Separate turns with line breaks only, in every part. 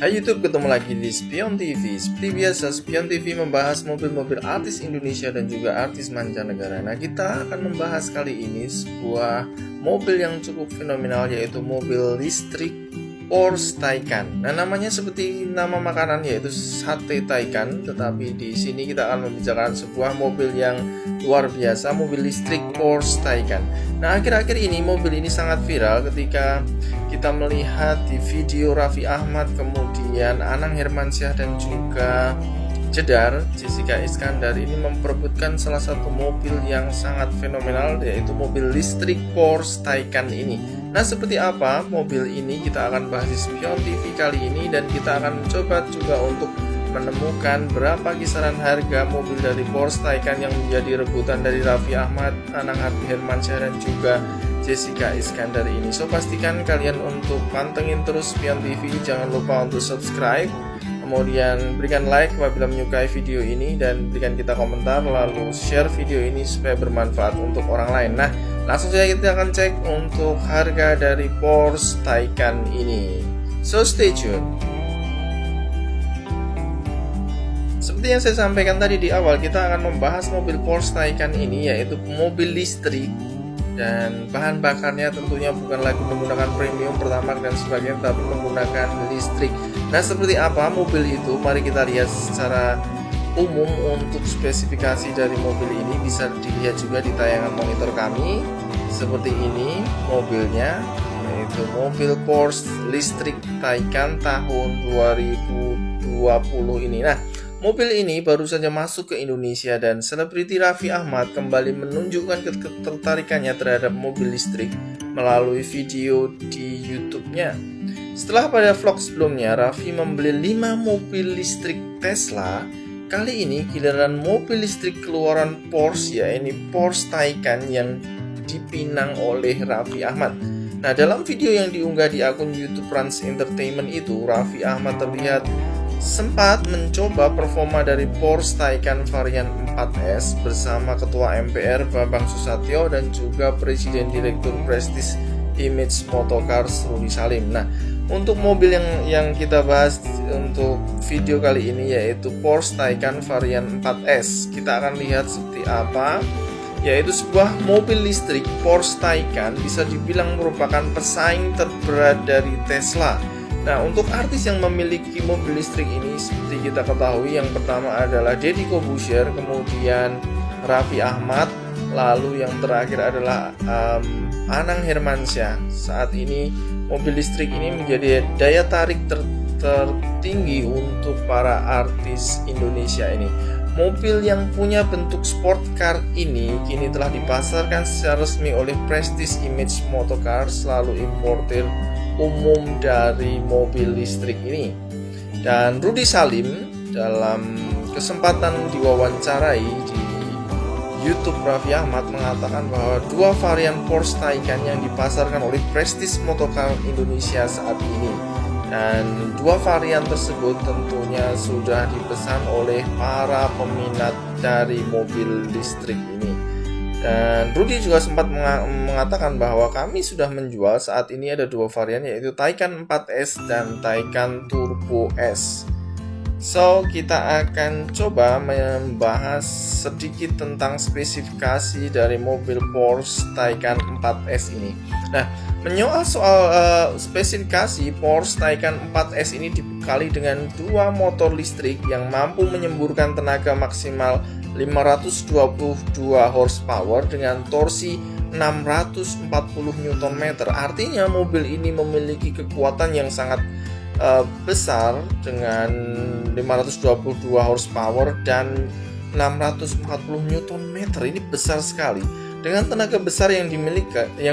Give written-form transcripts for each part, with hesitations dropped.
Hai YouTube, ketemu lagi di Spion TV. Seperti biasa, Spion TV membahas mobil-mobil artis Indonesia dan juga artis mancanegara. Nah, kita akan membahas kali ini sebuah mobil yang cukup fenomenal, yaitu mobil listrik Porsche Taycan. Nah, namanya seperti nama makanan, yaitu sate Taycan. Tetapi di sini kita akan membicarakan sebuah mobil yang luar biasa, mobil listrik Porsche Taycan. Nah, akhir-akhir ini mobil ini sangat viral ketika kita melihat di video Raffi Ahmad, kemudian Anang Hermansyah dan juga Jedar Jessica Iskandar ini memperebutkan salah satu mobil yang sangat fenomenal, yaitu mobil listrik Porsche Taycan ini. Nah, seperti apa mobil ini kita akan bahas di Spion TV kali ini, dan kita akan mencoba juga untuk menemukan berapa kisaran harga mobil dari Porsche Taycan yang menjadi rebutan dari Raffi Ahmad, Anang Hermansyah dan juga Jessica Iskandar ini. So, pastikan kalian untuk pantengin terus Spion TV, jangan lupa untuk subscribe, kemudian berikan like apabila menyukai video ini, dan berikan kita komentar, lalu share video ini supaya bermanfaat untuk orang lain. Nah, langsung saja kita akan cek untuk harga dari Porsche Taycan ini. So, stay tune. Seperti yang saya sampaikan tadi di awal, kita akan membahas mobil Porsche Taycan ini, yaitu mobil listrik, dan bahan bakarnya tentunya bukan lagi menggunakan premium, pertamax dan sebagainya, tapi menggunakan listrik. Nah, seperti apa mobil itu? Mari kita lihat secara umum. Untuk spesifikasi dari mobil ini bisa dilihat juga di tayangan monitor kami. Seperti ini mobilnya, yaitu mobil Porsche listrik Taycan tahun 2020 ini. Nah, mobil ini baru saja masuk ke Indonesia, dan selebriti Raffi Ahmad kembali menunjukkan ketertarikannya terhadap mobil listrik melalui video di YouTube-nya. Setelah pada vlog sebelumnya Raffi membeli 5 mobil listrik Tesla, kali ini giliran mobil listrik keluaran Porsche, yaitu Porsche Taycan yang dipinang oleh Raffi Ahmad. Nah, dalam video yang diunggah di akun YouTube Rans Entertainment itu, Raffi Ahmad terlihat sempat mencoba performa dari Porsche Taycan varian 4S bersama Ketua MPR Bambang Susatyo dan juga Presiden Direktur Prestige Image Motorcars Rudy Salim. Nah, untuk mobil yang kita bahas untuk video kali ini yaitu Porsche Taycan varian 4S. Kita akan lihat seperti apa, yaitu sebuah mobil listrik Porsche Taycan bisa dibilang merupakan pesaing terberat dari Tesla. Nah, untuk artis yang memiliki mobil listrik ini seperti kita ketahui, yang pertama adalah Deddy Corbuzier, kemudian Raffi Ahmad, lalu yang terakhir adalah Anang Hermansyah. Saat ini mobil listrik ini menjadi daya tarik tertinggi untuk para artis Indonesia ini. Mobil yang punya bentuk sport car ini kini telah dipasarkan secara resmi oleh Prestige Image Motorcars selalu importir umum dari mobil listrik ini. Dan Rudy Salim dalam kesempatan diwawancarai di YouTube Raffi Ahmad mengatakan bahwa 2 varian Porsche Taycan yang dipasarkan oleh Prestige Motorcars Indonesia saat ini, dan 2 varian tersebut tentunya sudah dipesan oleh para peminat dari mobil listrik ini. Dan Rudy juga sempat mengatakan bahwa kami sudah menjual saat ini ada 2 varian, yaitu Taycan 4S dan Taycan Turbo S. So, kita akan coba membahas sedikit tentang spesifikasi dari mobil Porsche Taycan 4S ini. Nah, menyoal soal spesifikasi, Porsche Taycan 4S ini dibekali dengan 2 motor listrik yang mampu menyemburkan tenaga maksimal 522 horsepower dengan torsi 640 Nm. Artinya mobil ini memiliki kekuatan yang sangat besar dengan 522 horsepower dan 640 Nm. Ini besar sekali. Dengan tenaga besar yang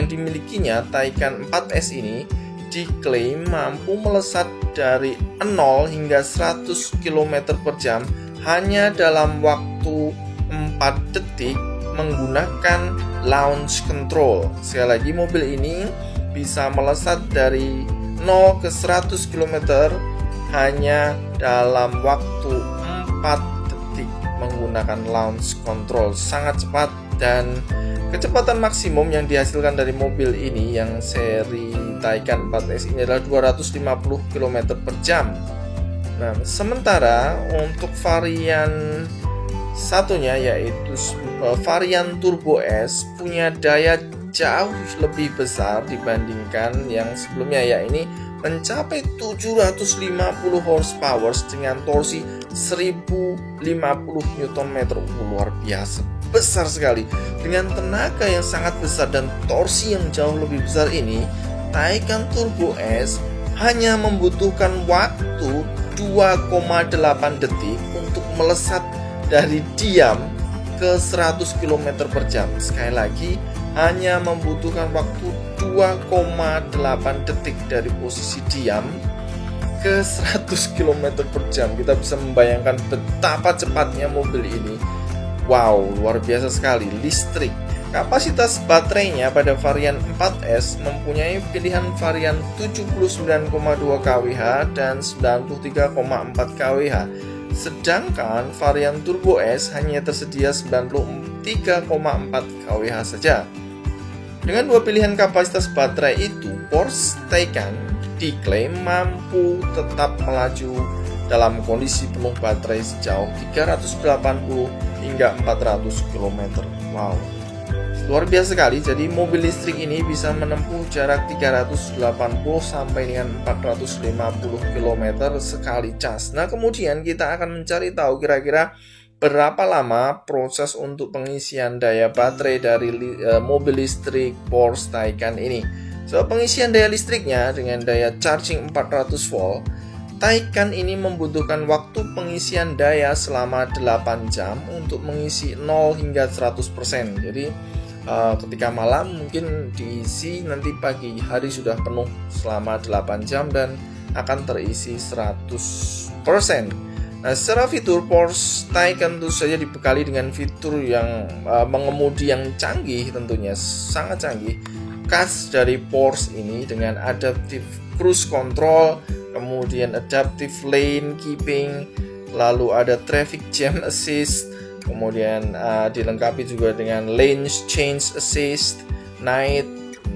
dimilikinya, Taycan 4S ini diklaim mampu melesat dari 0 hingga 100 km per jam hanya dalam waktu 4 detik menggunakan launch control. Sekali lagi, mobil ini bisa melesat dari 0 ke 100 km hanya dalam waktu 4 detik menggunakan launch control. Sangat cepat, dan kecepatan maksimum yang dihasilkan dari mobil ini yang seri Taycan 4S ini adalah 250 km per jam. Nah, sementara untuk varian satunya yaitu varian Turbo S punya daya jauh lebih besar dibandingkan yang sebelumnya, ya ini mencapai 750 horsepower dengan torsi 1050 Nm. Luar biasa, besar sekali. Dengan tenaga yang sangat besar dan torsi yang jauh lebih besar ini, Taycan Turbo S hanya membutuhkan waktu 2,8 detik untuk melesat dari diam ke 100 km per jam. Sekali lagi, hanya membutuhkan waktu 2,8 detik dari posisi diam ke 100 km per jam. Kita bisa membayangkan betapa cepatnya mobil ini. Wow, luar biasa sekali. Listrik. Kapasitas baterainya pada varian 4S mempunyai pilihan varian 79,2 kWh dan 93,4 kWh. Sedangkan varian Turbo S hanya tersedia 93,4 kWh saja. Dengan dua pilihan kapasitas baterai itu, Porsche Taycan diklaim mampu tetap melaju dalam kondisi penuh baterai sejauh 380 hingga 400 km. Wow, luar biasa sekali. Jadi mobil listrik ini bisa menempuh jarak 380 sampai dengan 450 km sekali cas. Nah, kemudian kita akan mencari tahu kira-kira berapa lama proses untuk pengisian daya baterai dari mobil listrik Porsche Taycan ini. So, pengisian daya listriknya dengan daya charging 400 volt, Taycan ini membutuhkan waktu pengisian daya selama 8 jam untuk mengisi 0 hingga 100%. Jadi ketika malam mungkin diisi, nanti pagi hari sudah penuh selama 8 jam dan akan terisi 100%. Nah, secara fitur Porsche Taycan tentu saja dibekali dengan fitur yang mengemudi yang canggih, tentunya sangat canggih. Khas dari Porsche ini dengan adaptive cruise control, kemudian adaptive lane keeping, lalu ada traffic jam assist, kemudian dilengkapi juga dengan lane change assist, night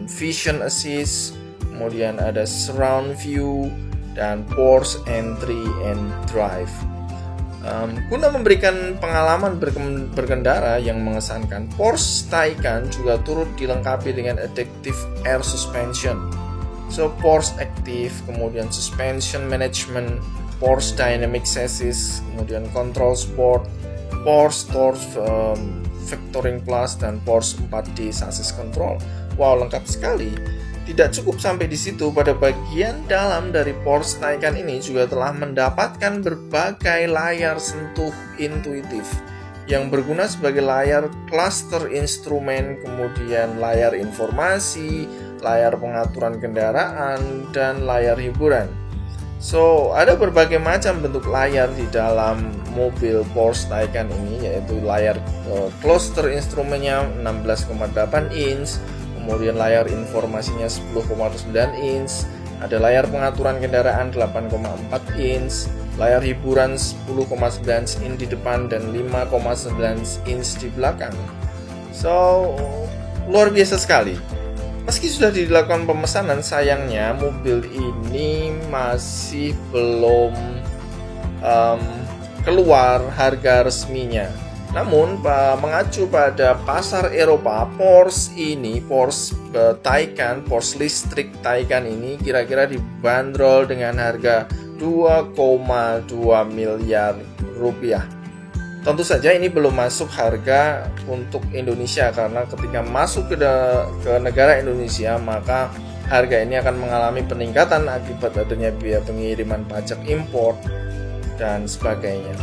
vision assist, kemudian ada surround view, dan Porsche entry and drive. Guna memberikan pengalaman berkendara yang mengesankan, Porsche Taycan juga turut dilengkapi dengan adaptive air suspension. So, Porsche Active, kemudian suspension management, Porsche Dynamic Chassis, kemudian Control Sport, Porsche Torque Vectoring Plus, dan Porsche 4D Chassis Control. Wow, lengkap sekali. Tidak cukup sampai di situ, pada bagian dalam dari Porsche Taycan ini juga telah mendapatkan berbagai layar sentuh intuitif yang berguna sebagai layar cluster instrumen, kemudian layar informasi, layar pengaturan kendaraan, dan layar hiburan. So, ada berbagai macam bentuk layar di dalam mobil Porsche Taycan ini, yaitu layar cluster instrumennya 16,8 inch, kemudian layar informasinya 10,9 inch, ada layar pengaturan kendaraan 8,4 inch, layar hiburan 10,9 inch di depan dan 5,9 inch di belakang. So, luar biasa sekali. Meski sudah dilakukan pemesanan, sayangnya mobil ini masih belum keluar harga resminya. Namun, mengacu pada pasar Eropa, Porsche Taycan, Porsche listrik Taycan ini kira-kira dibanderol dengan harga 2,2 miliar rupiah. Tentu saja ini belum masuk harga untuk Indonesia, karena ketika masuk ke negara Indonesia, maka harga ini akan mengalami peningkatan akibat adanya biaya pengiriman pajak impor dan sebagainya.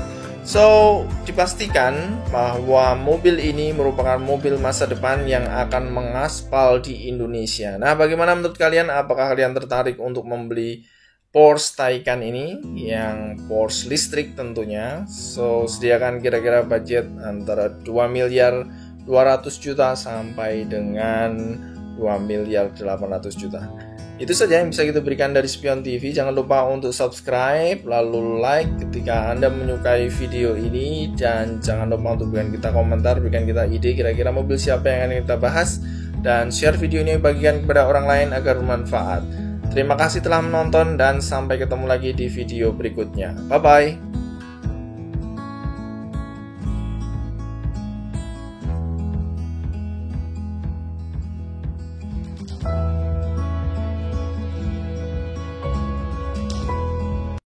So, dipastikan bahwa mobil ini merupakan mobil masa depan yang akan mengaspal di Indonesia. Nah, bagaimana menurut kalian? Apakah kalian tertarik untuk membeli Porsche Taycan ini, yang Porsche listrik tentunya? So, sediakan kira-kira budget antara 2 miliar 200 juta sampai dengan 2 miliar 800 juta. Itu saja yang bisa kita berikan dari Spion TV. Jangan lupa untuk subscribe, lalu like ketika Anda menyukai video ini, dan jangan lupa untuk berikan kita komentar, berikan kita ide kira-kira mobil siapa yang akan kita bahas dan share video ini bagikan kepada orang lain agar bermanfaat. Terima kasih telah menonton dan sampai ketemu lagi di video berikutnya. Bye-bye.